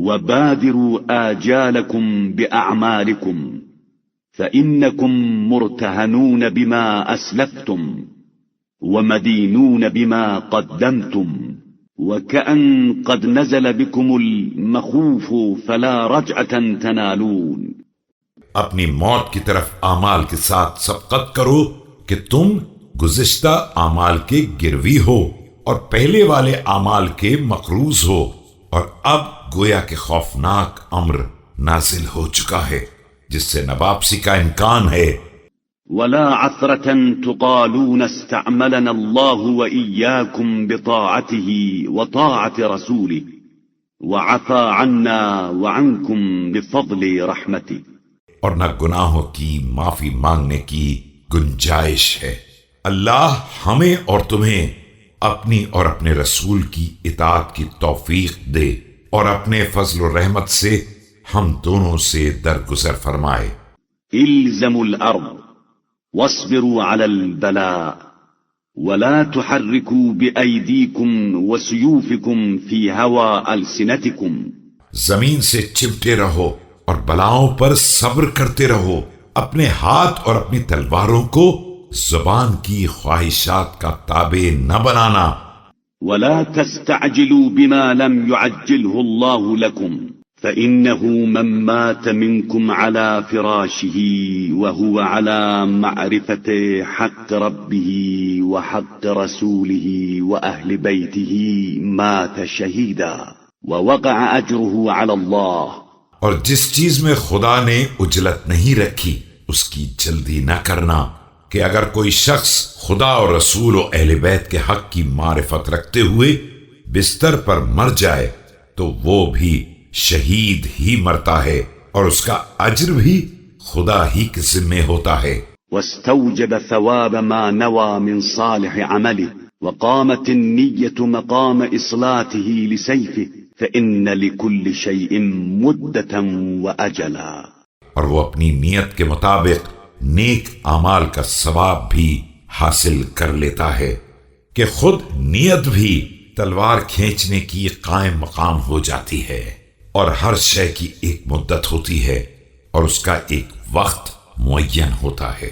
وبادروا آجالكم بأعمالكم فإنكم مرتهنون بما أسلفتم ومدينون بما قدمتم وكأن قد نزل بكم المخوف فلا رجعة تنالون. اپنی موت کی طرف اعمال کے ساتھ سبقت کرو کہ تم گزشتہ اعمال کے گروی ہو اور پہلے والے اعمال کے مقروض ہو، اور اب گویا کہ خوفناک امر نازل ہو چکا ہے جس سے نہ واپسی کا امکان ہے. ولا عثرة تقالون استعملنا الله وإياكم بطاعته وطاعة رسوله وعفى عنا وعنكم بفضل رحمته. اور نہ گناہوں کی معافی مانگنے کی گنجائش ہے. اللہ ہمیں اور تمہیں اپنی اور اپنے رسول کی اطاعت کی توفیق دے اور اپنے فضل و رحمت سے ہم دونوں سے درگزر فرمائے. الزموا الأرض واصبروا على البلاء ولا تحركوا بأيديكم وسيوفكم في هوى ألسنتكم. زمین سے چمٹے رہو اور بلاؤں پر صبر کرتے رہو، اپنے ہاتھ اور اپنی تلواروں کو زبان کی خواہشات کا تابع نہ بنانا. ولا تستعجلوا بما لم يعجله الله لكم فإنه من مات منكم على فراشه وهو على معرفة حق ربه وحق رسوله وأهل بيته مات شهيدا ووقع أجره على الله. اور جس چیز میں خدا نے عجلت نہیں رکھی اس کی جلدی نہ کرنا، کہ اگر کوئی شخص خدا اور رسول و اہل بیت کے حق کی معرفت رکھتے ہوئے بستر پر مر جائے تو وہ بھی شہید ہی مرتا ہے اور اس کا اجر بھی خدا ہی کے ذمے ہوتا ہے. واستوجب ثواب ما نوى من صالح عمله وقامت النية مقام إصلاته لسيفه فإن لكل شيء مدة وأجلا. اور وہ اپنی نیت کے مطابق نیک اعمال کا ثواب بھی حاصل کر لیتا ہے کہ خود نیت بھی تلوار کھینچنے کی قائم مقام ہو جاتی ہے، اور ہر شے کی ایک مدت ہوتی ہے اور اس کا ایک وقت معین ہوتا ہے.